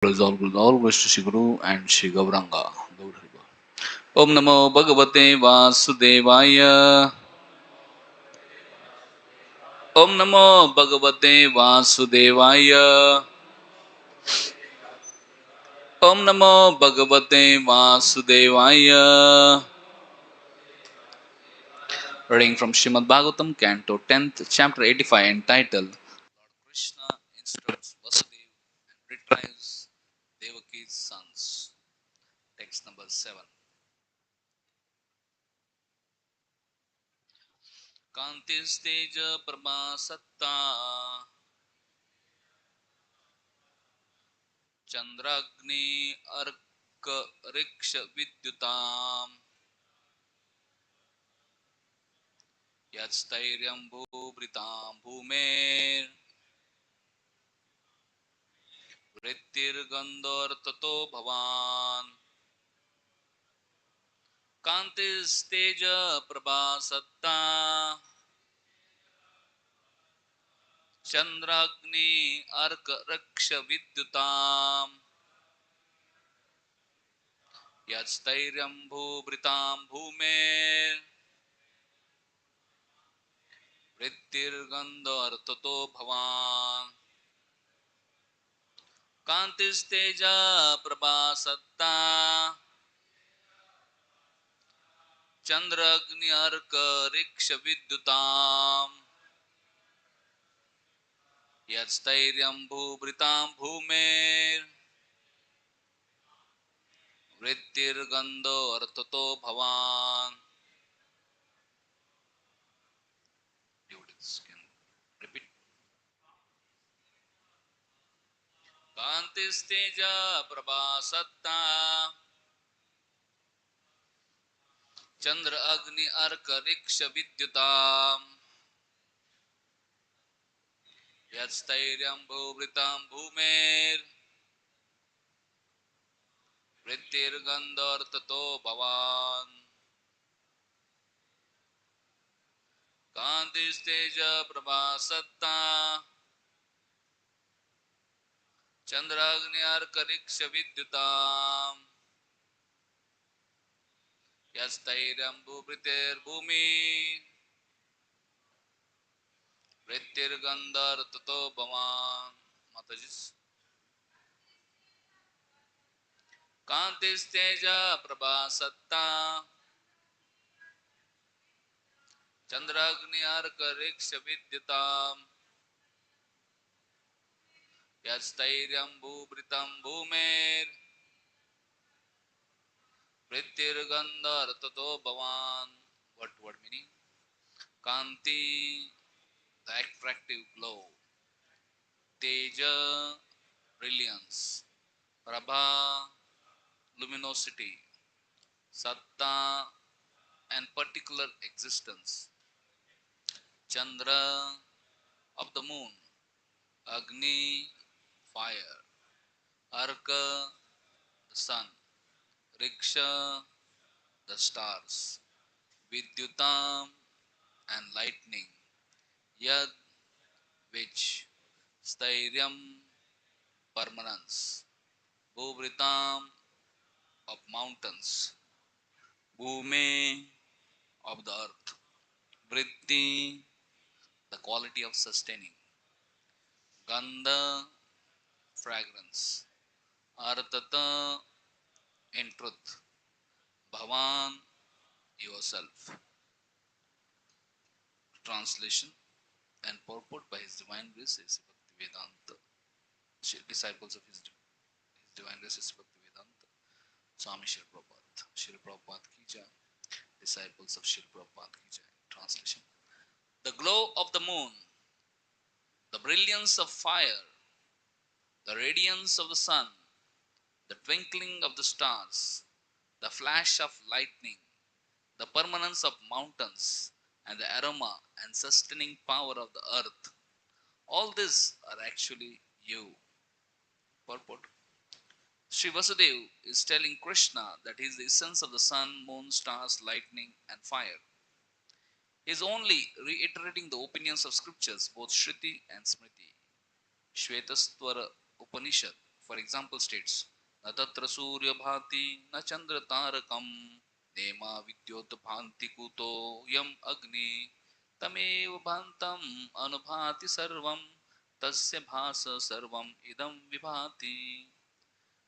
praise all glories to Shri Guru and Shri Gauranga. Om Namo Bhagavate Vasudevaya. Om Namo Bhagavate Vasudevaya. Om Namo Bhagavate Vasudevaya. Reading from Srimad Bhagavatam, Canto 10th, Chapter 85, entitled Lord Krishna instructs Vasudeva and retrieves Devaki's sons. Text number 7. Kantisteja Prabhasatta Chandragni Arka Riksha Vidyutam Yatstairyam Bhubritam Bhumer Vrittir Gandhar Tato Bhavan Kantisteja Prabhasatta Chandragni Arka Riksha Vidyutam Yatstairyam Bhubritam Bhumer Vrittirgandha artato bhavan Kantisteja prabhasatta Chandragni arka riksha vidyutam Yatstairyam bhubritam bhumer Vrittirgandha artato bhavan. Devotees can repeat. Kantisteja prabhasatta Chandra Agni Arka Riksha Vidyutam Yatstairyam Bhuvritam Bhumer Vrittirgandhar Tato Bhavan Kantisteja Prabhasatta Chandragni Arka Riksha Vidyutam Yatstairyam Bhuvritir Bhumi Vrittirgandhar Tato Bhavan. Matajis. Kantisteja Prabhasatta Chandragni Arka Riksha Vidyutam Yatstairyam Bhubritam Bhumer Vrittirgandhar Tato Bhavan. What meaning? Kanti, the attractive glow. Teja, brilliance. Prabha, luminosity. Satta, and particular existence. Chandra, of the moon. Agni, fire. Arka, the sun. Riksha, the stars. Vidyutam, and lightning. Yad, which. Stairyam, permanence. Bhuvritam, of mountains. Bhume, of the earth. Vritti, the quality of sustaining. Gandha, fragrance. Artata, in truth. Bhavan, yourself. Translation and purport by His Divine Grace is Bhaktivedanta. Disciples of His Divine Grace is Bhaktivedanta. Swami Srila Prabhupada. Srila Prabhupada ki jai. Disciples of Srila Prabhupada ki jai. Translation. The glow of the moon, the brilliance of fire, the radiance of the sun, the twinkling of the stars, the flash of lightning, the permanence of mountains, and the aroma and sustaining power of the earth. All these are actually you. Purport. Sri Vasudeva is telling Krishna that he is the essence of the sun, moon, stars, lightning, and fire. He is only reiterating the opinions of scriptures, both Shruti and Smriti. Shvetaswara Upanishad for example states, na tatra surya bhati na chandra tarakam nema vidyot bhanti kuto yam agni tamev bhantam anubhati sarvam tasya bhasa sarvam idam vibhati.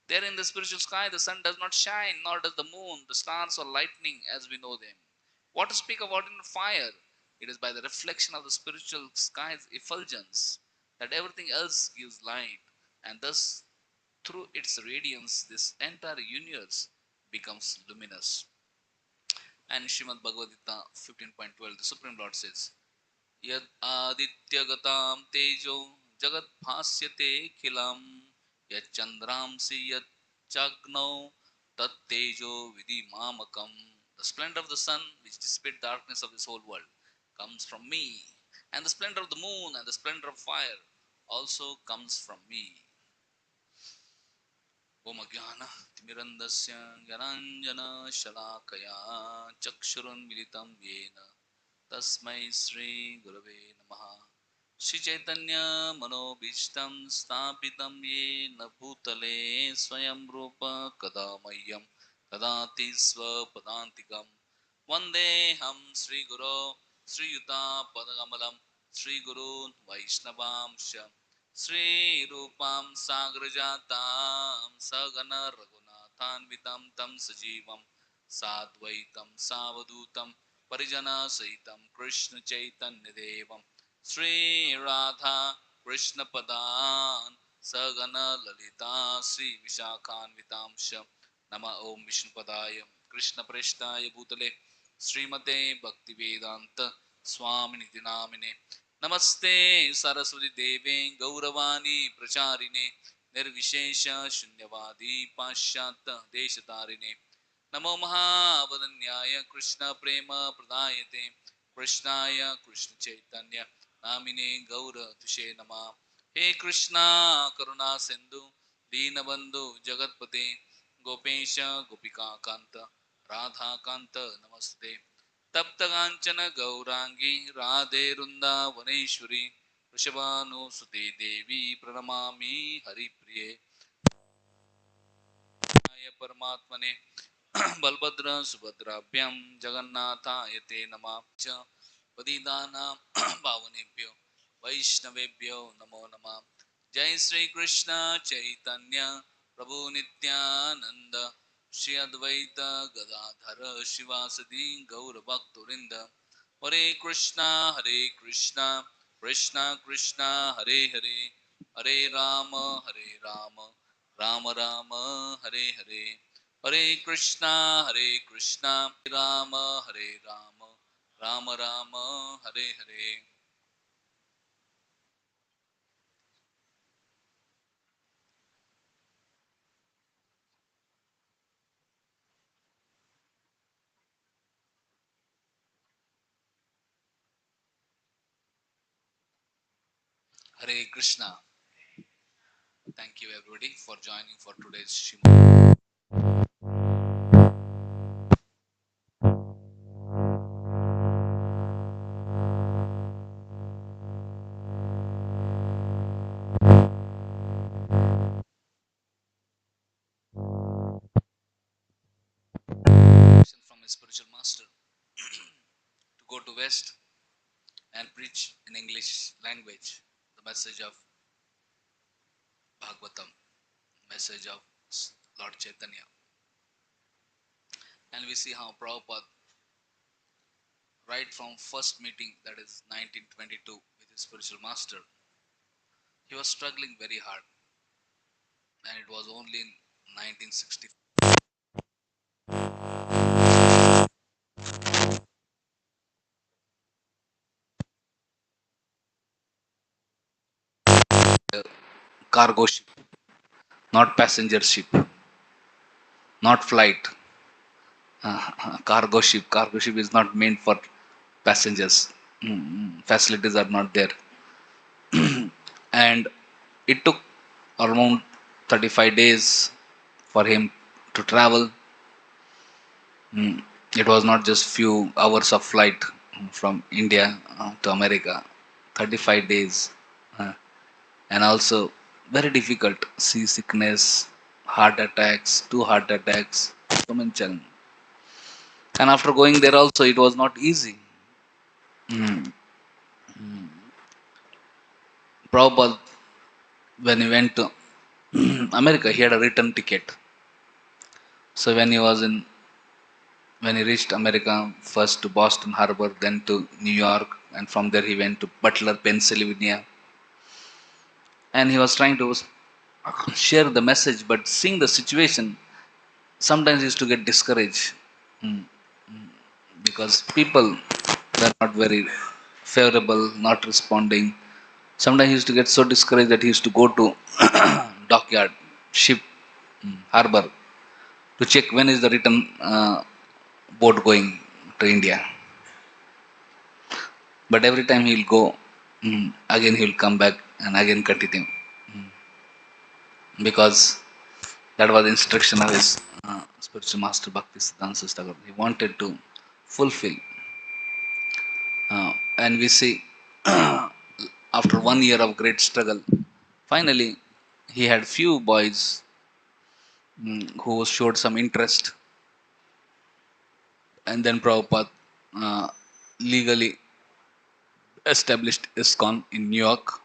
There in the spiritual sky, the sun does not shine, nor does the moon, the stars, or lightning as we know them. What to speak of ordinary fire? It is by the reflection of the spiritual sky's effulgence that everything else gives light, and thus, through its radiance, this entire universe becomes luminous. And Srimad Bhagavatam 15.12, the Supreme Lord says, Yad adityagatam tejo jagat bhasyate khilam yad chandramsi yad chagno tat tejo vidhi mamakam. The splendor of the sun, which dissipates darkness of this whole world, comes from me. And the splendor of the moon and the splendor of fire also comes from me. Om Ajnana Timirandasya Gyananjana Shalakaya Chakshurun Militam Yena Tasmai Sri Gurave Namaha. Shri Chaitanya Manobishtam Stapitam Yena Bhutale Swayam Rupa Kadamayam Tadati Swapadantikam Vandeham Sri Guru Sri Yuta Padagamalam Sri Guru Vaishnavamsha Sri Rupam Sagrajatam Sagana Raghunathanvitam Tam Sajivam Sadvaitam Savadutam Parijana Saitam Krishna Chaitanya Devam Sri Radha Krishna Padan Sagana Lalita Sri Vishakhanvitamsha Nama Om Vishnu Padaya Krishna Preshtaya Bhutale Srimate Bhaktivedanta Swamini Dinamine Namaste Saraswati Deve Gauravani Pracharine Nirvishesha Shunyavadi Pashyata Deshatarine Namo Mahavadanyaya Krishna Prema Pradayate Krishnaya Krishna Chaitanya Namine Gaura Tushe Nama. He Krishna Karuna Sindhu Dinabandhu Jagatpate Gopesha Gopika Kanta Radha Kanta Namaste Taptaganchana Gaurangi Radhe Runda Vaneshwari Rishabhanu Sute Devi Pranamami Hari Priye Paramatmane Balbhadra Subhadrabhyam Jagannathaaya Te Namah Padidana Bhavanebhyo Vaishnavebhyo Namo Namah. Jai Sri Krishna Chaitanya Prabhu Nityananda Shri Advaita Gadadhara Shivasadi Gaura Bhakturinda. Hare Krishna Krishna Krishna Hare Hare Hare Rama Rama Rama Hare Hare. Hare Krishna Rama Hare Rama Rama Rama Hare Hare. Hare Krishna. Thank you everybody for joining for today's Srimad. From a spiritual master to go to West and preach in English language the message of Bhagavatam, message of Lord Chaitanya. And we see how Prabhupada, right from first meeting, that is 1922, with his spiritual master, he was struggling very hard. And it was only in 1960 cargo ship, not passenger ship, not flight. Cargo ship. Cargo ship is not meant for passengers. Facilities are not there. And it took around 35 days for him to travel. It was not just few hours of flight from India to America. 35 days. And also very difficult. Sea sickness, heart attacks, two heart attacks, so many challenges. And after going there also, it was not easy. Mm. Prabhupada, when he went to America, he had a return ticket. So when he reached America, first to Boston Harbor, then to New York, and from there he went to Butler, Pennsylvania, and he was trying to share the message, but seeing the situation, sometimes he used to get discouraged. Mm. Because people were not very favorable, not responding. Sometimes he used to get so discouraged that he used to go to dockyard, ship, harbor to check when is the return boat going to India. But every time he will go, again he will come back and again continue because that was the instruction of his spiritual master Bhakti Siddhanta Thakur. He wanted to fulfill, and we see after 1 year of great struggle, finally he had few boys who showed some interest, and then Prabhupada legally established ISKCON in New York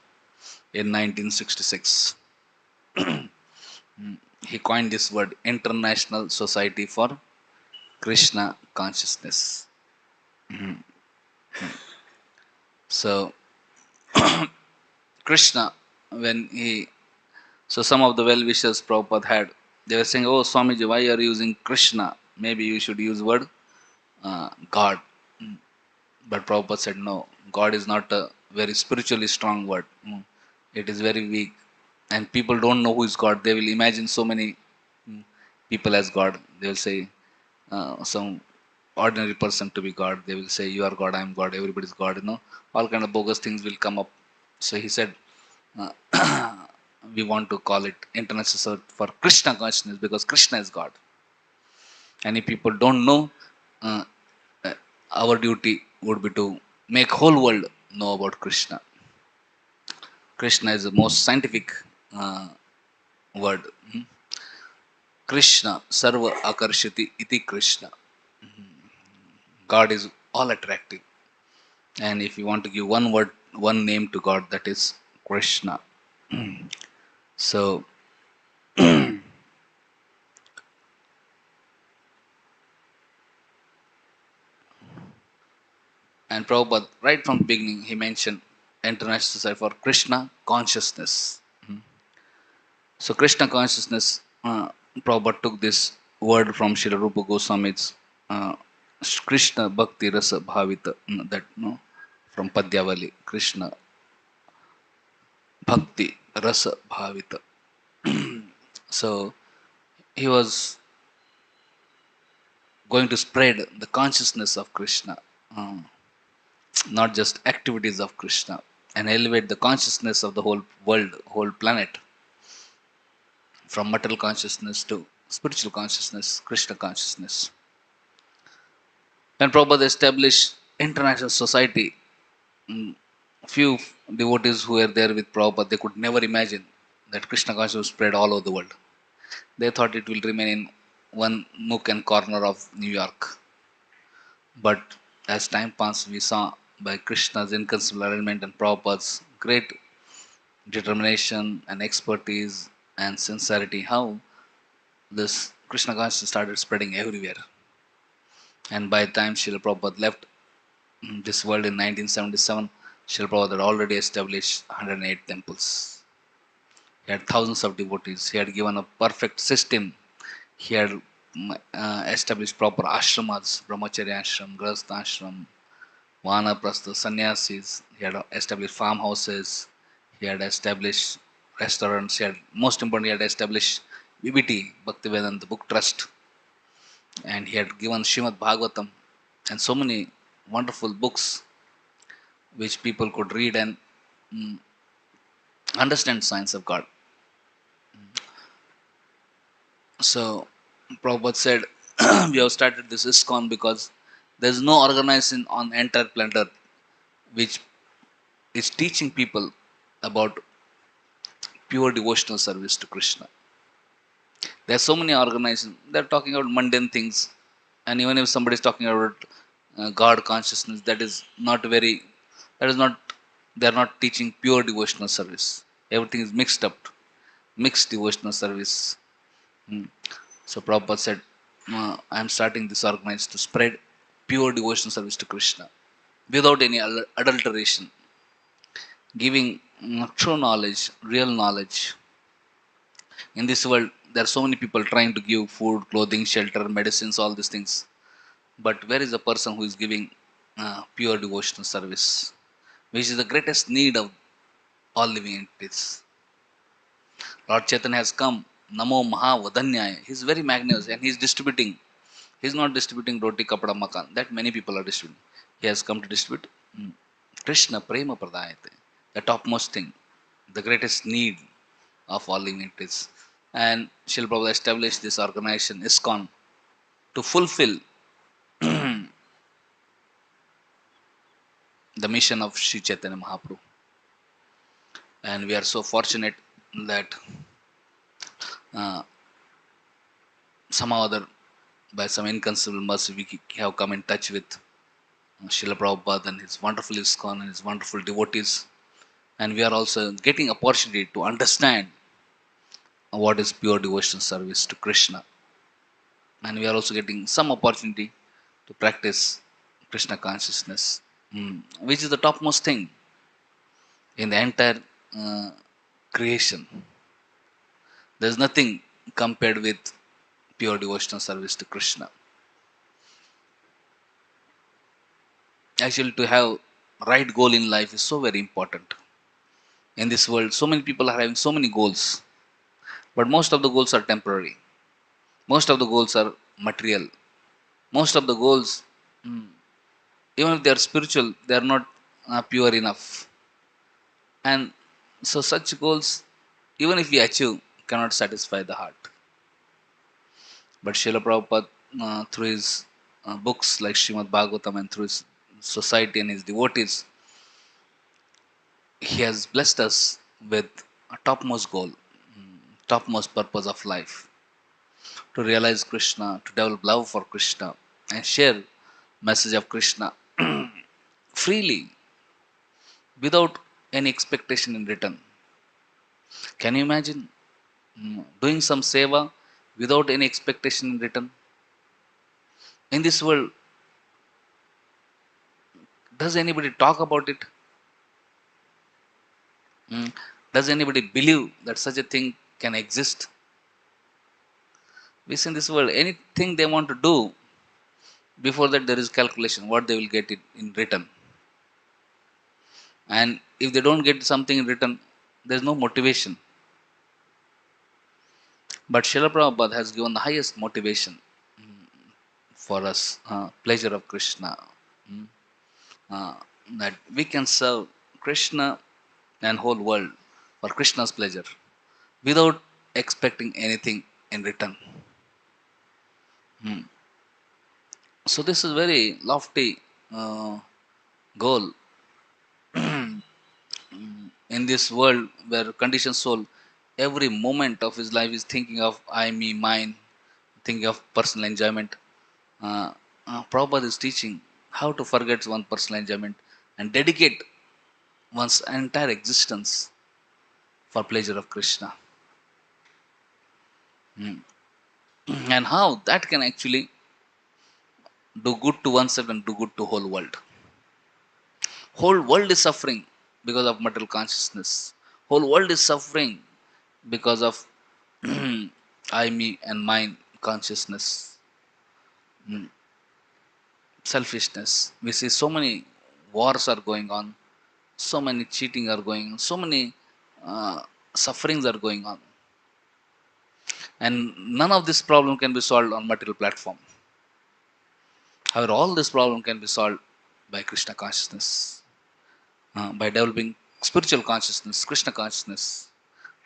in 1966. He coined this word International Society for Krishna Consciousness. So Krishna, when he, so some of the well-wishers Prabhupada had, they were saying, "Oh Swamiji, why are you using Krishna? Maybe you should use word God." But Prabhupada said, "No, God is not a very spiritually strong word. It is very weak, and people don't know who is God. They will imagine so many people as God. They will say some ordinary person to be God. They will say, 'You are God, I am God, everybody is God.' All kind of bogus things will come up." So he said, uh, "We want to call it International for Krishna consciousness because Krishna is God. And if people don't know, uh, uh, our duty would be to make whole world know about Krishna. Krishna is the most scientific word. Krishna, Sarva Akarshati iti Krishna. God is all attractive. And if you want to give one word, one name to God, that is Krishna. So, and Prabhupada, right from the beginning, he mentioned International Society for Krishna Consciousness. So, Krishna Consciousness, Prabhupada took this word from Srila Rupa Goswami's uh, Krishna Bhakti Rasa Bhavita, that from Padyavali, Krishna Bhakti Rasa Bhavita. So, he was going to spread the consciousness of Krishna, not just activities of Krishna, and elevate the consciousness of the whole world, whole planet, from material consciousness to spiritual consciousness, Krishna consciousness. When Prabhupada established international society, few devotees who were there with Prabhupada, they could never imagine that Krishna consciousness would spread all over the world. They thought it will remain in one nook and corner of New York. But as time passed, we saw by Krishna's inconceivable arrangement and Prabhupada's great determination and expertise and sincerity, how this Krishna consciousness started spreading everywhere. And by the time Srila Prabhupada left this world in 1977, Srila Prabhupada had already established 108 temples. He had thousands of devotees. He had given a perfect system. He had established proper ashramas, brahmacharya ashram, grahastha ashram, vanaprastha, sannyasis. He had established farmhouses. He had established restaurants. He had, most importantly, he had established BBT, Bhaktivedanta Book Trust. And he had given Srimad Bhagavatam and so many wonderful books which people could read and understand science of God. So Prabhupada said, we have started this ISKCON because there is no organization on entire planet which is teaching people about pure devotional service to Krishna. There are so many organizations that are talking about mundane things, and even if somebody is talking about God consciousness, that is not very, that is not, they are not teaching pure devotional service. Everything is mixed up, mixed devotional service. Hmm. So Prabhupada said, I am starting this organization to spread pure devotional service to Krishna without any adulteration, giving true knowledge, real knowledge. In this world, there are so many people trying to give food, clothing, shelter, medicines, all these things. But where is the person who is giving pure devotional service, which is the greatest need of all living entities? Lord Chaitanya has come, Namo Mahavadanyaya. He is very magnificent and he is distributing. He is not distributing roti, kapada, makan. That many people are distributing. He has come to distribute Krishna Prema Pradayate, the topmost thing, the greatest need of all living entities. And Srila Prabhupada established this organization, ISKCON, to fulfill the mission of Sri Chaitanya Mahaprabhu. And we are so fortunate that uh, somehow or other, by some inconceivable mercy, we have come in touch with Srila Prabhupada and his wonderful ISKCON and his wonderful devotees. And we are also getting opportunity to understand what is pure devotional service to Krishna. And we are also getting some opportunity to practice Krishna consciousness, which is the topmost thing in the entire uh, creation. There is nothing compared with pure devotional service to Krishna. Actually, to have right goal in life is so very important. In this world, so many people are having so many goals, but most of the goals are temporary. Most of the goals are material. Most of the goals, even if they are spiritual, they are not pure enough. And so, such goals, even if we achieve, cannot satisfy the heart. But Srila Prabhupada, through his books like Srimad Bhagavatam and through his society and his devotees, he has blessed us with a topmost goal, topmost purpose of life, to realize Krishna, to develop love for Krishna, and share message of Krishna freely, without any expectation in return. Can you imagine doing some seva without any expectation in return? In this world, does anybody talk about it? Mm. Does anybody believe that such a thing can exist? We see in this world, anything they want to do, before that there is calculation what they will get it in return. And if they don't get something in return, there is no motivation. But Srila Prabhupada has given the highest motivation for us, pleasure of Krishna, mm, uh, that we can serve Krishna and whole world for Krishna's pleasure without expecting anything in return. So this is very lofty goal in this world where conditioned soul, every moment of his life is thinking of I, me, mine, thinking of personal enjoyment. Prabhupada is teaching how to forget one's personal enjoyment and dedicate one's entire existence for pleasure of Krishna. And how that can actually do good to oneself and do good to whole world. Whole world is suffering because of material consciousness. Whole world is suffering because of I, me, and mine consciousness, selfishness. We see so many wars are going on, so many cheating are going on, so many sufferings are going on, and none of this problem can be solved on material platform. However, all this problem can be solved by Krishna consciousness, by developing spiritual consciousness, Krishna consciousness,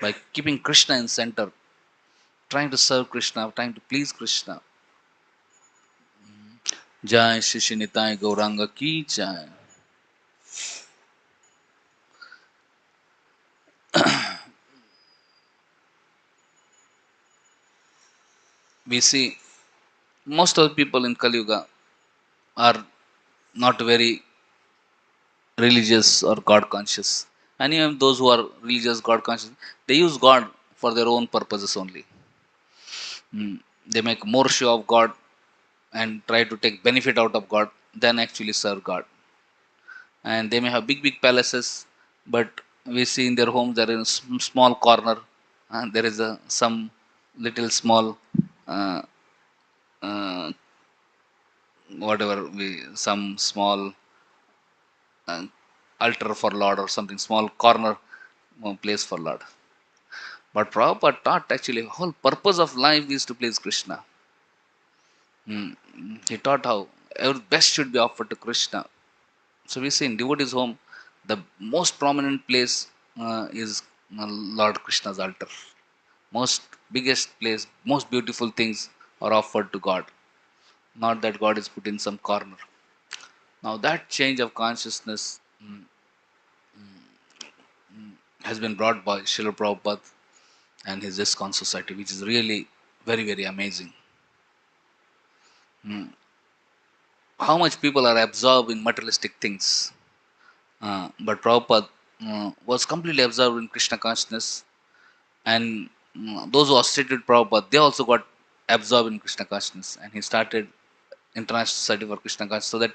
by keeping Krishna in center, trying to serve Krishna, trying to please Krishna. Jai Shri Shri Nitai Gauranga ki jai. we see most of the people in Kali Yuga are not very religious or God conscious. And even those who are religious, God conscious, they use God for their own purposes only. They make more show of God and try to take benefit out of God than actually serve God. And they may have big, big palaces, but we see in their homes there is a small corner, and there is some little small, uh, uh, whatever, some small uh, altar for Lord or something, small corner place for Lord. But Prabhupada taught actually whole purpose of life is to please Krishna. He taught how every best should be offered to Krishna. So we see in devotee's home, the most prominent place is Lord Krishna's altar. Most biggest place, most beautiful things are offered to God. Not that God is put in some corner. Now that change of consciousness has been brought by Srila Prabhupada and his ISKCON society, which is really very, very amazing. How much people are absorbed in materialistic things. But Prabhupada was completely absorbed in Krishna consciousness, and those who associated with Prabhupada, they also got absorbed in Krishna consciousness, and he started International Society for Krishna consciousness so that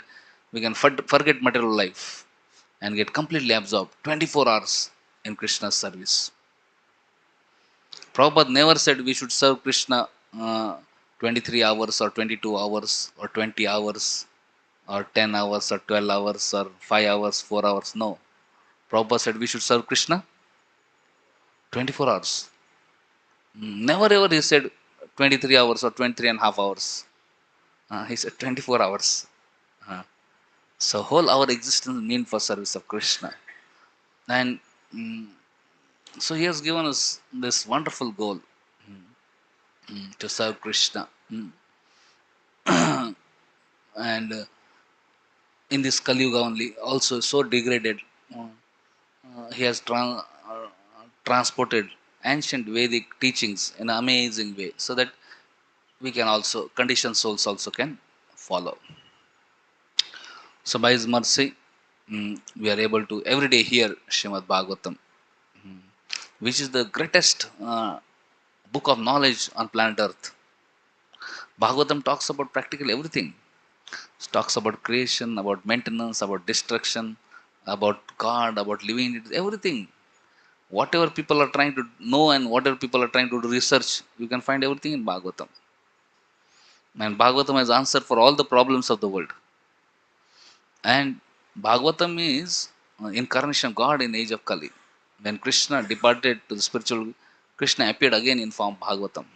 we can forget material life and get completely absorbed 24 hours in Krishna's service. Prabhupada never said we should serve Krishna 23 hours or 22 hours or 20 hours or 10 hours or 12 hours or 5 hours, 4 hours. No. Prabhupada said we should serve Krishna 24 hours. Never ever he said 23 hours or 23 and a half hours. He said 24 hours. Uh, so whole our existence mean for service of Krishna. And mm, so he has given us this wonderful goal to serve Krishna. And in this Kali Yuga only, also so degraded, uh, he has transported ancient Vedic teachings in an amazing way so that we can also, conditioned souls also can follow. So by his mercy, we are able to every day hear Srimad Bhagavatam, which is the greatest book of knowledge on planet Earth. Bhagavatam talks about practically everything. It talks about creation, about maintenance, about destruction, about God, about living it, everything. Whatever people are trying to know and whatever people are trying to do research, you can find everything in Bhagavatam. And Bhagavatam has answer for all the problems of the world. And Bhagavatam is incarnation of God in age of Kali. When Krishna departed to the spiritual, Krishna appeared again in form Bhagavatam.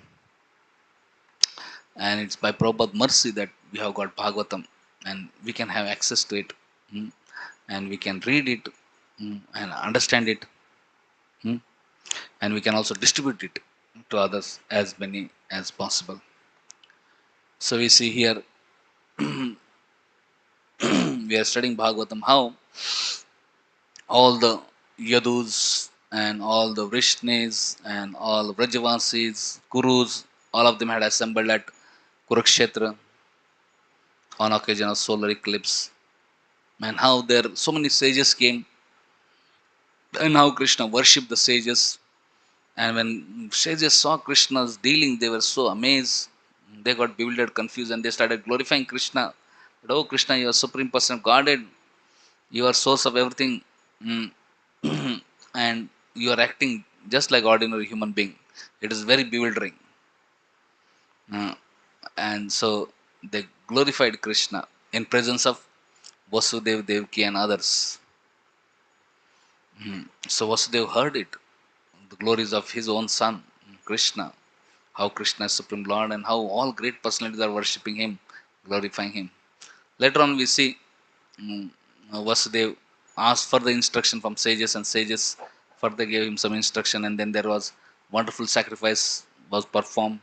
And it's by Prabhupada's mercy that we have got Bhagavatam and we can have access to it, and we can read it, and understand it, and we can also distribute it to others as many as possible. So we see here we are studying Bhagavatam how all the Yadus and all the Vrishnis and all Vrajavasis, Kurus, all of them had assembled at Kurukshetra on occasion of solar eclipse, and how there so many sages came, and how Krishna worshipped the sages. And when sages saw Krishna's dealing, they were so amazed. They got bewildered, confused, and they started glorifying Krishna. But, oh Krishna, you are supreme person of Godhead. You are source of everything. Mm. And you are acting just like ordinary human being. It is very bewildering. Uh, and so they glorified Krishna in presence of Vasudev, Devaki, and others. So Vasudev heard it, the glories of his own son, Krishna, how Krishna is Supreme Lord and how all great personalities are worshipping him, glorifying him. Later on, we see um, Vasudev asked for the instruction from sages, and sages further gave him some instruction, and then there was wonderful sacrifice was performed.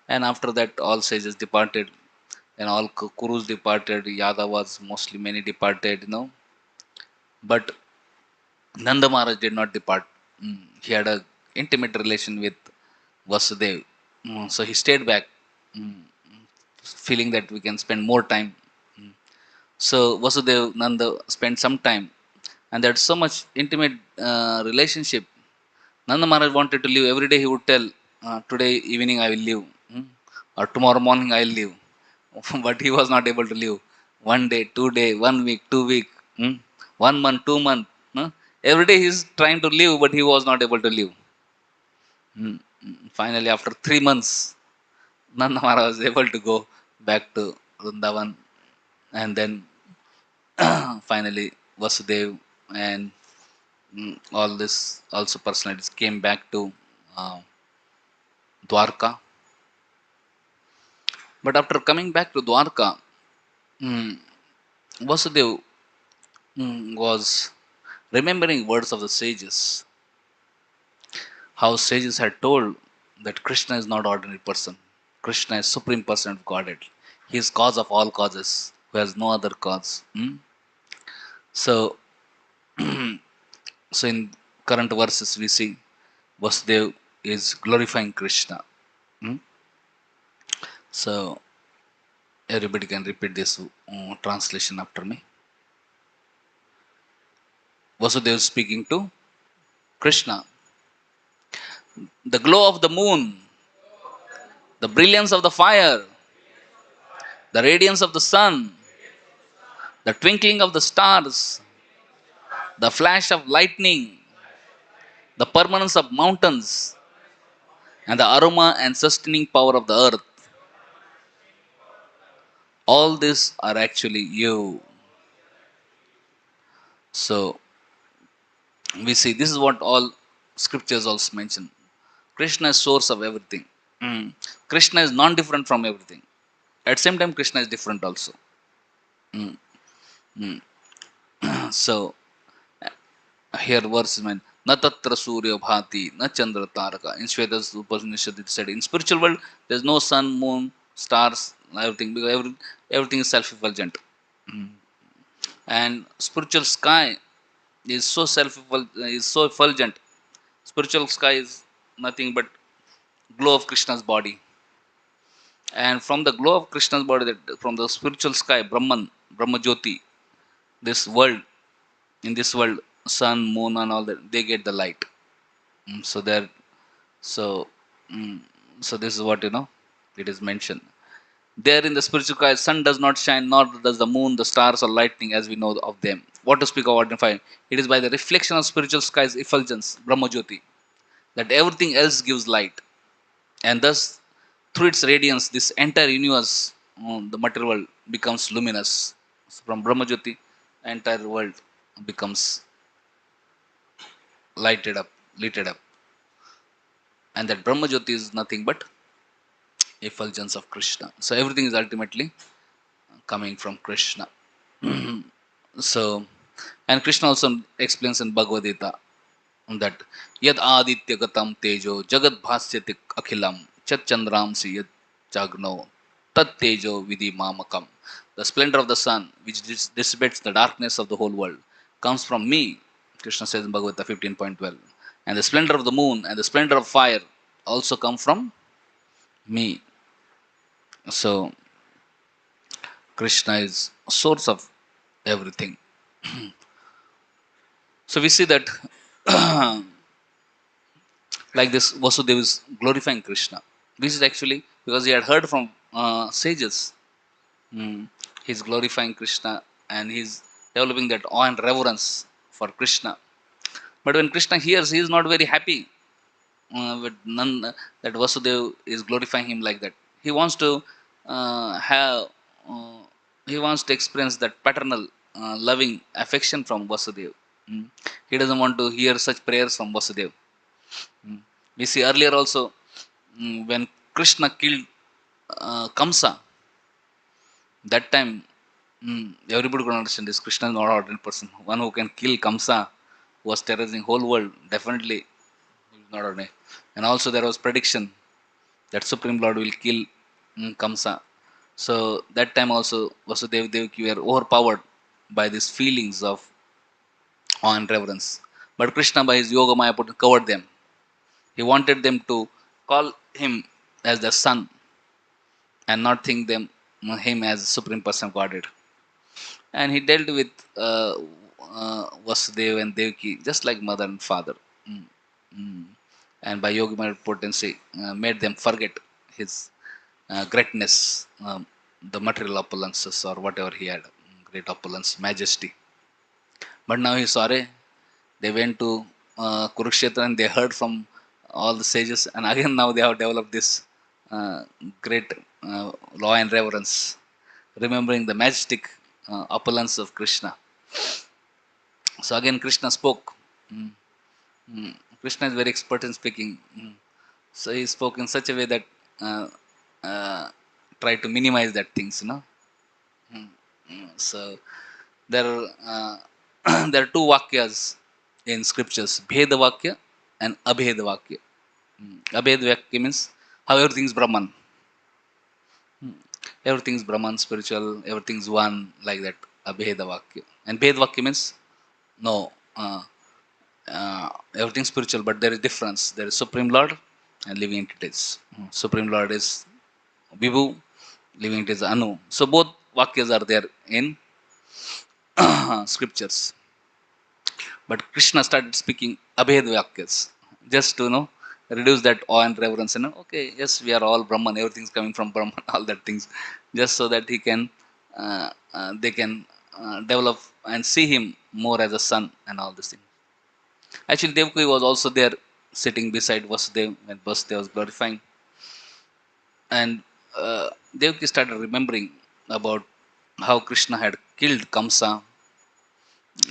And after that, all sages departed, and all Kurus departed. Yadavas, mostly many departed. But Nanda Maharaj did not depart. He had a intimate relation with Vasudev. So he stayed back mm, feeling that we can spend more time. Mm. So Vasudev Nanda spent some time, and that's so much intimate relationship. Nanda Maharaj wanted to leave. Every day he would tell, today evening I will leave, or tomorrow morning I will leave. But he was not able to leave. 1 day, 2 day, 1 week, 2 week, 1 month, 2 month. Every day he is trying to leave, but he was not able to leave. Finally, after 3 months, Nanda Maharaj was able to go back to Vrindavan, and then finally Vasudev and all this also personalities came back to uh, Dwarka. But after coming back to Dwarka, mm, Vasudev was remembering words of the sages, how sages had told that Krishna is not ordinary person. Krishna is supreme person of Godhead. He is cause of all causes, who has no other cause. So, so in current verses we see Vasudev is glorifying Krishna. Hmm? So everybody can repeat this translation after me. Vasudev speaking to Krishna. The glow of the moon, the brilliance of the fire, the radiance of the sun, the twinkling of the stars, the flash of lightning, the permanence of mountains, and the aroma and sustaining power of the earth. All these are actually you. So we see this is what all scriptures also mention. Krishna is source of everything. Krishna is non-different from everything. At the same time, Krishna is different also. So here verse mean na tatra surya bhati na chandra taraka. In Shvedas Upanishad it said in spiritual world there is no sun, moon, stars, everything because everything is self-effulgent. And spiritual sky is so effulgent. Spiritual sky is nothing but glow of Krishna's body. And from the glow of Krishna's body, from the spiritual sky, Brahma Jyoti, this world, in this world, sun, moon, and all that, they get the light. So there, so mm, so this is what it is mentioned. There in the spiritual sky, sun does not shine, nor does the moon, the stars, or lightning, as we know of them. What to speak of ordinary? It is by the reflection of spiritual sky's effulgence, Brahma Jyoti, that everything else gives light, and thus through its radiance, this entire universe, the material world, becomes luminous. So from Brahma Jyoti, entire world becomes lighted up, lit up, and that Brahma Jyoti is nothing but effulgence of Krishna. So everything is ultimately coming from Krishna. So, and Krishna also explains in Bhagavad Gita that yad aditya gatam tejo jagat bhasyati akhilam chat chandramsi yad jagno tat tejo vidhi mamakam. The splendor of the sun, which dissipates the darkness of the whole world, comes from me, Krishna says in Bhagavad Gita 15.12. And the splendor of the moon and the splendor of fire also come from me. So, Krishna is source of everything. So, we see that like this Vasudev is glorifying Krishna. This is actually because he had heard from sages. He's glorifying Krishna and he's developing that awe and reverence for Krishna. But when Krishna hears, he is not very happy with none that Vasudev is glorifying him like that. He wants to have, uh, he wants to experience that paternal, loving affection from Vasudev. He doesn't want to hear such prayers from Vasudev. We see earlier also when Krishna killed Kamsa, that time everybody could understand this. Krishna is not an ordinary person. One who can kill Kamsa, who was terrorizing whole world, definitely he is not ordinary. And also there was prediction that Supreme Lord will kill Kamsa. So that time also Vasudev Devaki were overpowered by these feelings of awe and reverence. But Krishna by his Yoga Maya covered them. He wanted them to call him as their son. and not think him as Supreme Person of Godhead. And he dealt with Vasudeva and Devaki just like mother and father. Mm, mm. And by yogi potency, made them forget his greatness, the material opulences or whatever he had, great opulence, majesty. But now he's sorry. They went to Kurukshetra and they heard from all the sages, and again now they have developed this uh, great law and reverence, remembering the majestic opulence of Krishna. So again, Krishna spoke. Mm, Krishna is very expert in speaking. So he spoke in such a way that uh, uh, tried to minimize that things. So there are there are two vakyas in scriptures: Bheda Vakya and Abheda Vakya. Abheda Vakya means how everything is Brahman. Everything is Brahman, spiritual, everything is one, like that. Abheda Vakya. And Bheda Vakya means no, everything spiritual, but there is difference. There is Supreme Lord and living entities. Supreme Lord is Vibhu, living entities Anu. So both Vakyas are there in scriptures. But Krishna started speaking Abhed Vakyas just to reduce that awe and reverence. Okay, yes, we are all Brahman, everything's coming from Brahman, all that things, just so that they can develop and see him more as a son and all this thing. Actually, Devaki was also there sitting beside Vasudeva when Vasudeva was glorifying. And Devaki started remembering about how Krishna had killed Kamsa.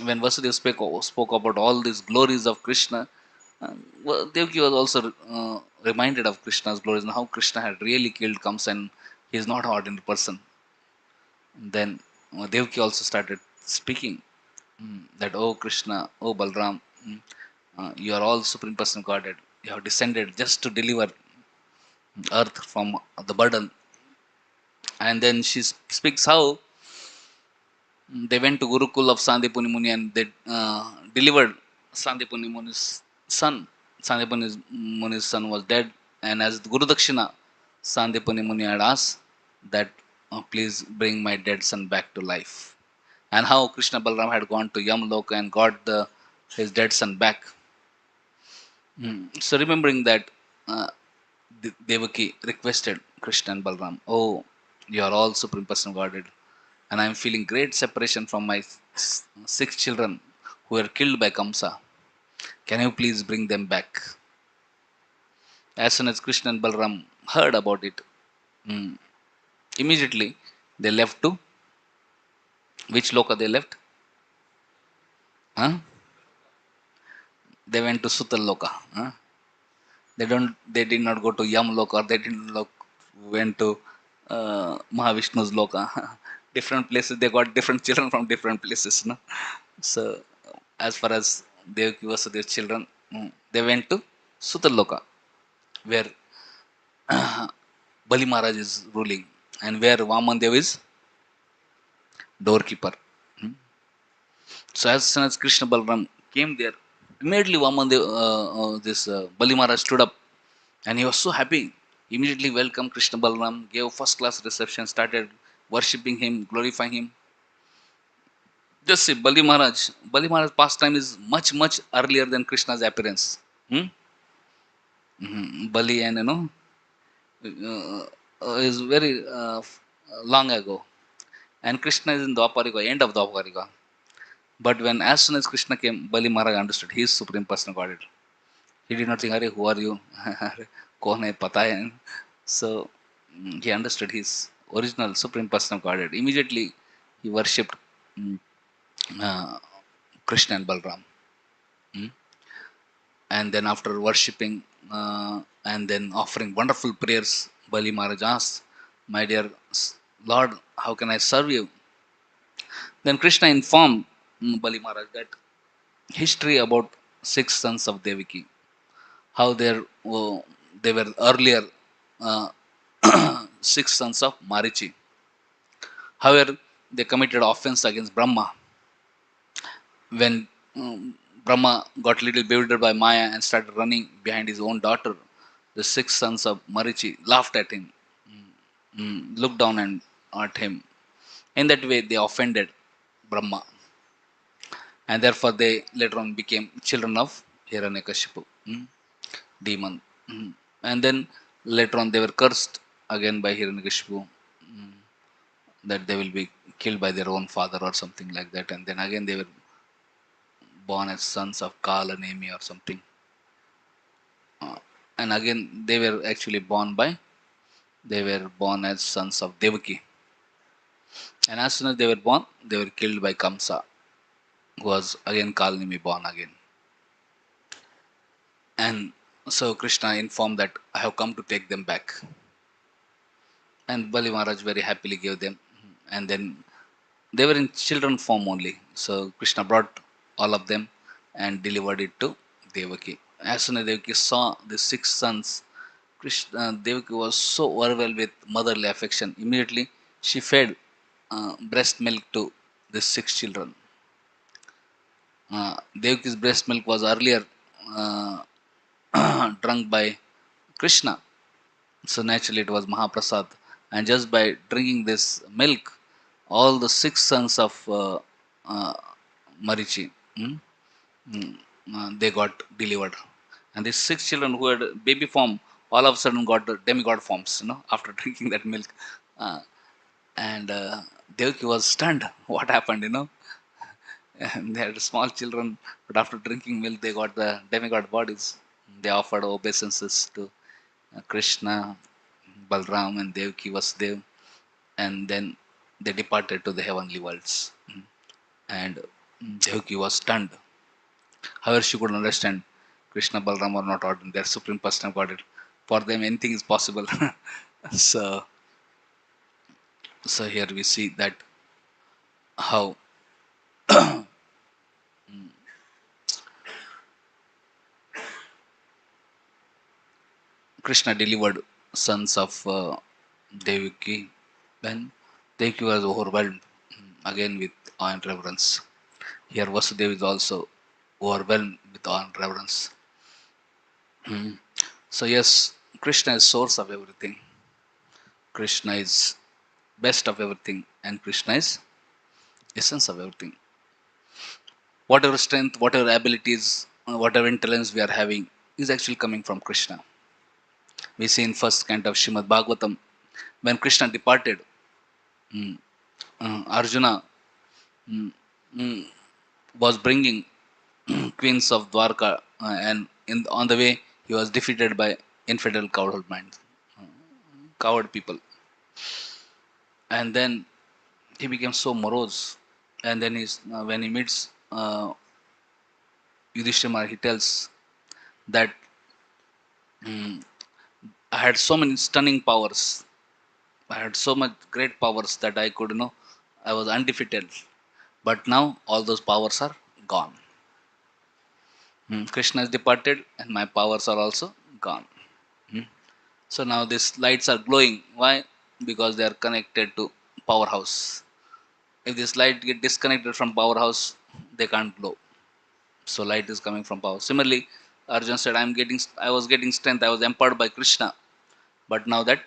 When Vasudeva spoke about all these glories of Krishna, Devaki was also reminded of Krishna's glories and how Krishna had really killed Kamsa and he is not an ordinary person. And then Devaki also started speaking that, oh Krishna, oh Balram, you are all Supreme Person of Godhead. You have descended just to deliver earth from the burden. And then she speaks how they went to Gurukul of Sandipuni Muni and they delivered Sandipuni Muni's son. Sandipuni Muni's son was dead, and as Guru Dakshina, Sandipuni Muni had asked that, please bring my dead son back to life. And how Krishna Balram had gone to Yamloka and got his dead son back. So remembering that, Devaki requested Krishna and Balram, oh, you are all Supreme Person of Godhead, and I am feeling great separation from my six children who were killed by Kamsa. Can you please bring them back? As soon as Krishna and Balram heard about it, mm, immediately they left to which loka they left? Huh? They went to Sutal loka. Huh? They did not go to Yam loka, or they didn't went to Mahavishnu's loka. Different places, they got different children from different places. No? So as far as Devaki was their children, they went to Sutal where Bali Maharaj is ruling, and where Vaman Dev is doorkeeper. So as soon as Krishna Balram came there, immediately Vaman Dev, this Bali Maharaj stood up, and he was so happy. Immediately welcomed Krishna Balram, gave first class reception, started worshipping him, glorifying him. Just see, Bali Maharaj pastime is much, much earlier than Krishna's appearance. Hmm? Bali and is very long ago. And Krishna is in Dwapariga, end of Dwapariga. But when as soon as Krishna came, Bali Maharaj understood he is Supreme Person of Godhead. He did not think, Are, who are you? Kaun hai, pata hai. So he understood his original Supreme Person of Godhead. Immediately he worshipped uh, Krishna and Balram. Mm. And then after worshipping and then offering wonderful prayers, Bali Maharaj asked, my dear Lord, how can I serve you? Then Krishna informed Bali Maharaj that history about six sons of Devaki, how they were earlier uh, six sons of Marichi. However, they committed offense against Brahma. When Brahma got little bewildered by Maya and started running behind his own daughter, the six sons of Marichi laughed at him. looked down and at him. In that way, they offended Brahma, and therefore they later on became children of Hiranyakashipu, demon. And then later on, they were cursed again by Hiranyakashipu, that they will be killed by their own father or something like that. And then again, they were born as sons of Kala Nemi or something. And again, they were born as sons of Devaki. And as soon as they were born, they were killed by Kamsa, who was again Kalnimi born again. And so Krishna informed that I have come to take them back. And Bali Maharaj very happily gave them. And then they were in children form only. So Krishna brought all of them and delivered it to Devaki. As soon as Devaki saw the six sons, Devaki was so overwhelmed with motherly affection. Immediately she fed breast milk to the six children. Devaki's breast milk was earlier uh, drunk by Krishna. So naturally it was Mahaprasad. And just by drinking this milk, all the six sons of uh, Marichi, they got delivered. And these six children who had baby form, all of a sudden got the demigod forms, after drinking that milk. Uh, and Devaki was stunned. What happened? And they had small children, but after drinking milk, they got the demigod bodies. They offered obeisances to Krishna, Balram, and Devaki Vasudev, and then they departed to the heavenly worlds. And Devaki was stunned. However, she could understand Krishna, Balram are not ordinary; they are supreme personal Godhead. For them, anything is possible. so, so here we see that how Krishna delivered sons of Devaki when Devaki was overwhelmed again with awe and reverence. Here Vasudeva is also overwhelmed with awe and reverence. So yes, Krishna is source of everything. Krishna is best of everything, and Krishna is essence of everything. Whatever strength, whatever abilities, whatever intelligence we are having is actually coming from Krishna. We see in first canto of Srimad Bhagavatam, when Krishna departed, Arjuna was bringing queens of Dwarka, and on the way he was defeated by infidel coward people, and then he became so morose. And then when he meets Yudhishthira, he tells that I had so many stunning powers. I had so much great powers that I could, I was undefeated. But now all those powers are gone. Krishna has departed, and my powers are also gone. So now these lights are glowing. Why? Because they are connected to powerhouse. If this light get disconnected from powerhouse, they can't glow. So light is coming from power. Similarly, Arjun said, I was getting strength. I was empowered by Krishna, but now that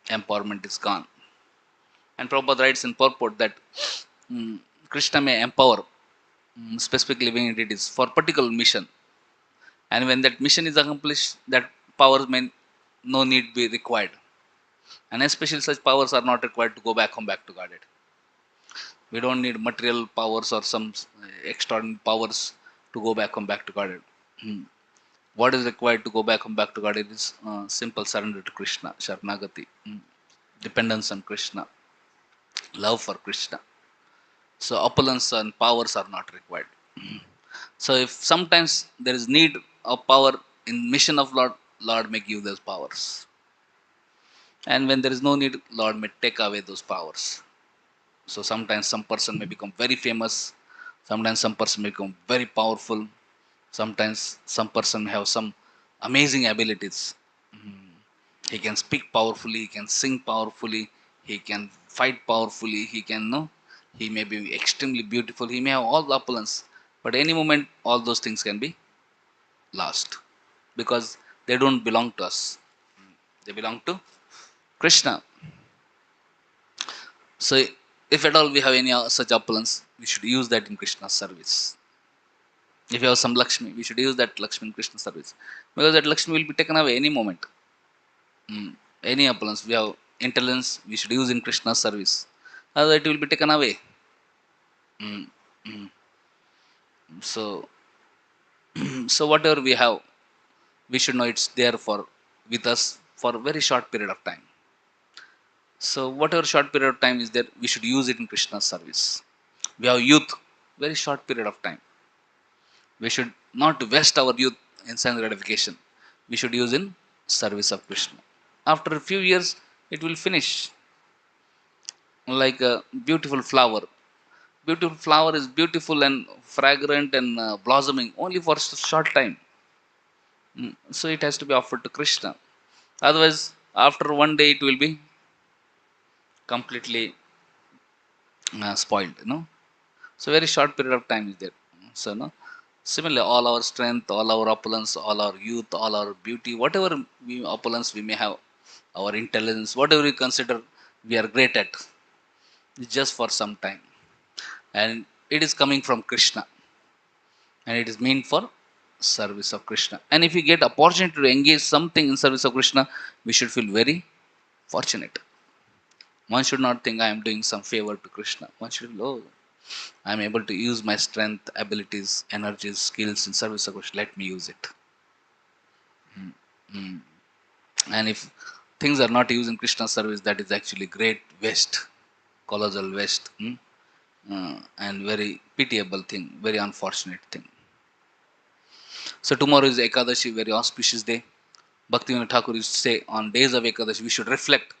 empowerment is gone. And Prabhupada writes in purport that Krishna may empower, specifically when it is for particular mission, and when that mission is accomplished, that powers may no need be required, and especially such powers are not required to go back home back to Godhead. We don't need material powers or some extraordinary powers to go back home back to Godhead. What is required to go back home back to Godhead is simple surrender to Krishna, Sharanagati, dependence on Krishna, love for Krishna. So opulence and powers are not required. So if sometimes there is need of power in mission of Lord, Lord may give those powers. And when there is no need, Lord may take away those powers. So sometimes some person may become very famous, sometimes some person may become very powerful, sometimes some person may have some amazing abilities. He can speak powerfully, he can sing powerfully, he can fight powerfully, he can know, he may be extremely beautiful, he may have all the opulence, but any moment all those things can be lost because they don't belong to us. They belong to Krishna. So if at all we have any such opulence, we should use that in Krishna's service. If you have some Lakshmi, we should use that Lakshmi in Krishna's service, because that Lakshmi will be taken away any moment. Any opulence we have, intelligence, we should use in Krishna's service, otherwise it will be taken away. Mm, mm. So, so whatever we have, we should know it's there for with us for a very short period of time. So whatever short period of time is there, we should use it in Krishna's service. We have youth, very short period of time. We should not waste our youth in sense gratification. We should use in service of Krishna. After a few years, it will finish like a beautiful flower. Beautiful flower is beautiful and fragrant and blossoming only for a short time. So it has to be offered to Krishna. Otherwise, after one day, it will be completely spoiled. So very short period of time is there. So similarly, all our strength, all our opulence, all our youth, all our beauty, whatever opulence we may have, our intelligence, whatever we consider we are great at, is just for some time, and it is coming from Krishna, and it is meant for service of Krishna. And if we get opportunity to engage something in service of Krishna, we should feel very fortunate. One should not think I am doing some favor to Krishna. One should know I am able to use my strength, abilities, energies, skills in service of Krishna. Let me use it. And if things are not used in Krishna's service, that is actually great waste, colossal waste, and very pitiable thing, very unfortunate thing. So tomorrow is Ekadashi, very auspicious day. Bhaktivinoda Thakur used to say, on days of Ekadashi, we should reflect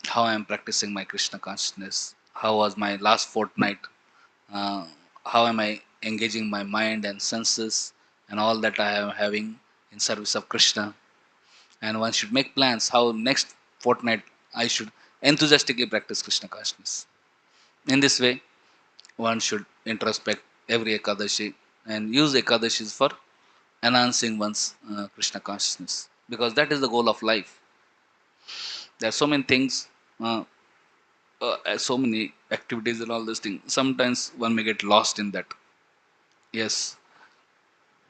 how I am practicing my Krishna consciousness. How was my last fortnight? Uh, how am I engaging my mind and senses and all that I am having in service of Krishna? And one should make plans how next fortnight I should enthusiastically practice Krishna consciousness. In this way, one should introspect every Ekadashi and use Ekadashis for enhancing one's Krishna consciousness, because that is the goal of life. There are so many things, so many activities and all those things. Sometimes one may get lost in that. Yes,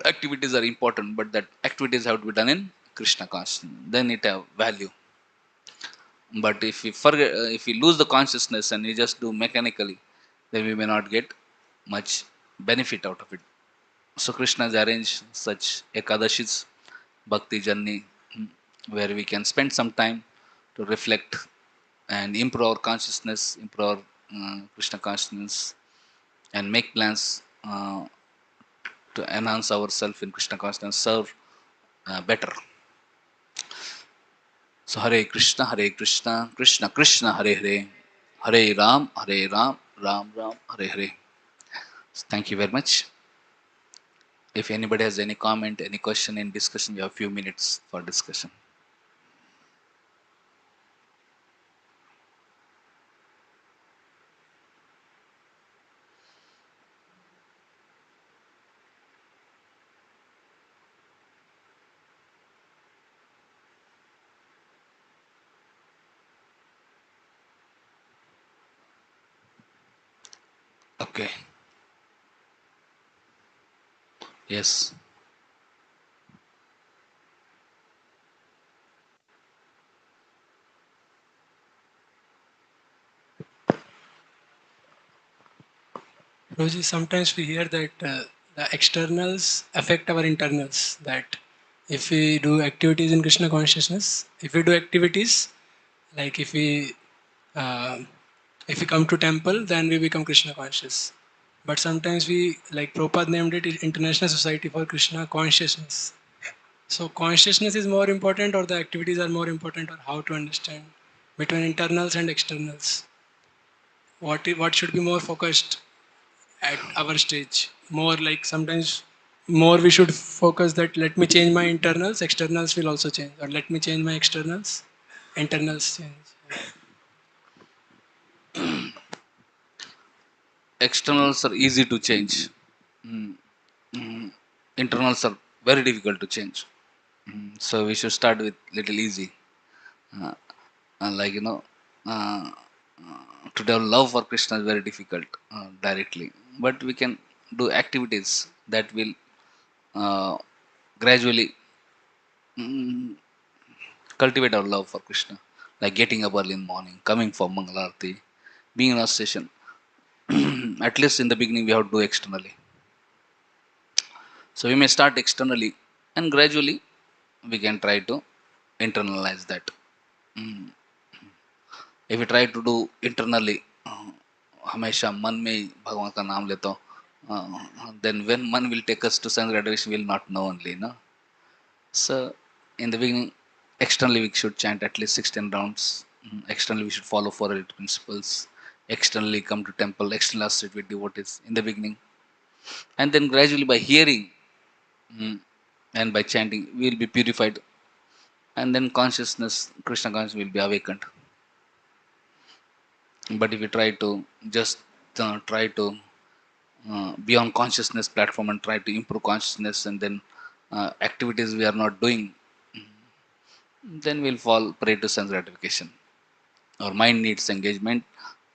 activities are important, but that activities have to be done in Krishna consciousness. Then it have value. But if we forget, if we lose the consciousness and we just do mechanically, then we may not get much benefit out of it. So Krishna has arranged such Ekadashis, Bhakti journey, where we can spend some time to reflect and improve our consciousness, improve our Krishna consciousness, and make plans to enhance ourselves in Krishna consciousness, serve better. So Hare Krishna, Krishna Krishna, Hare Hare, Hare Ram, Ram Ram, Hare Hare. So thank you very much. If anybody has any comment, any question in discussion, you have a few minutes for discussion. Okay. Yes. Roji, sometimes we hear that the externals affect our internals. That if we do activities in Krishna consciousness, if we do activities like uh, if we come to temple, then we become Krishna conscious. But sometimes we, like Prabhupada named it, International Society for Krishna Consciousness. So consciousness is more important, or the activities are more important, or how to understand between internals and externals? What should be more focused at our stage? More like sometimes more we should focus that let me change my internals, externals will also change, or let me change my externals, internals change. Externals are easy to change. Internals are very difficult to change. So we should start with little easy. Uh, like uh, to develop love for Krishna is very difficult directly, but we can do activities that will uh, gradually mm, cultivate our love for Krishna, like getting up early in the morning, coming for Mangalarti, being in a session. At least in the beginning, we have to do externally. So we may start externally, and gradually we can try to internalize that. Mm. If we try to do internally, हमेशा मन में ही भगवान का नाम लेता हूँ, then when man will take us to sense gratification, we will not know only, no? So in the beginning, externally we should chant at least 16 rounds. Externally we should follow 4 principles. Externally come to temple. Externally associate with devotees in the beginning, and then gradually by hearing mm, and by chanting, we will be purified, and then consciousness, Krishna consciousness will be awakened. But if we try to just try to be on consciousness platform and try to improve consciousness, and then activities we are not doing, then we'll fall prey to sense gratification. Our mind needs engagement,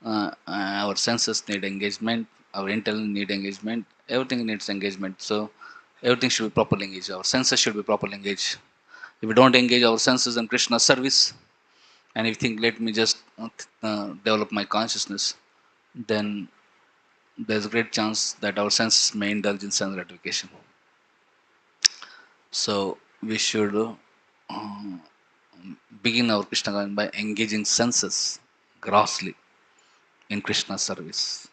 our senses need engagement, our intellect need engagement, everything needs engagement. So everything should be properly engaged. Our senses should be properly engaged. If we don't engage our senses in Krishna's service, and if you think, let me just develop my consciousness, then there's a great chance that our senses may indulge in sense gratification. So we should begin our Krishna consciousness by engaging senses grossly in Krishna's service.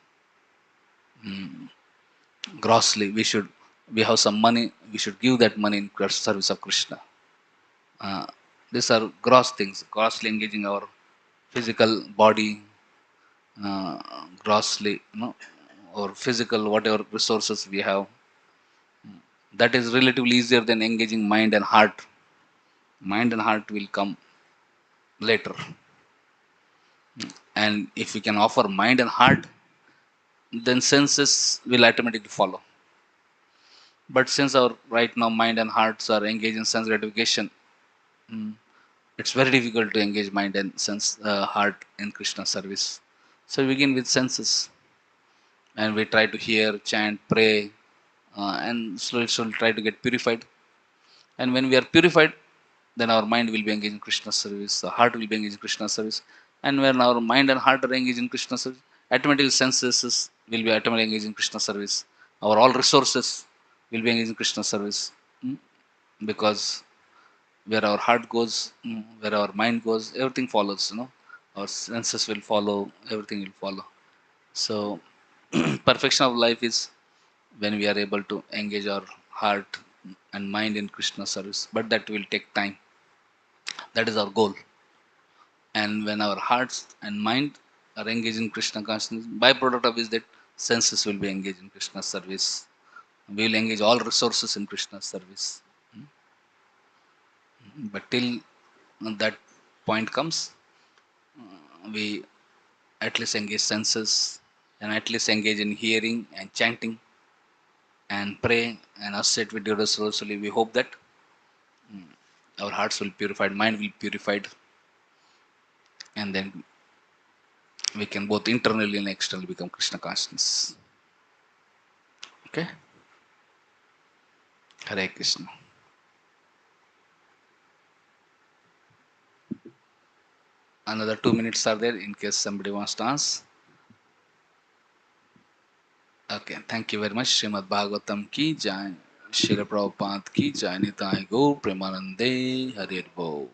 Grossly, we have some money, we should give that money in service of Krishna. Uh, these are gross things, grossly engaging our physical body, grossly, or physical whatever resources we have. That is relatively easier than engaging mind and heart. Mind and heart will come later. And if we can offer mind and heart, then senses will automatically follow. But since our right now mind and hearts are engaged in sense gratification, it's very difficult to engage mind and sense heart in Krishna service. So we begin with senses, and we try to hear, chant, pray, and slowly try to get purified. And when we are purified, then our mind will be engaged in Krishna service, the heart will be engaged in Krishna service. And when our mind and heart are engaged in Krishna service, automatically senses will be automatically engaged in Krishna service. Our all resources will be engaged in Krishna service. Mm, because where our heart goes, where our mind goes, everything follows. Our senses will follow, everything will follow. So, perfection of life is when we are able to engage our heart and mind in Krishna service. But that will take time. That is our goal. And when our hearts and mind are engaged in Krishna consciousness, byproduct of is that senses will be engaged in Krishna service. We will engage all resources in Krishna service. But till that point comes, we at least engage senses and at least engage in hearing and chanting and pray and associate with devotees slowly. We hope that our hearts will be purified, mind will be purified, and then we can both internally and externally become Krishna consciousness. Okay? Hare Krishna. Another 2 minutes are there in case somebody wants to ask. Okay, thank you very much. Srimad Bhagavatam ki jai. Srila Prabhupada ki jai. Nitai Gaur Premanande Hare Bo.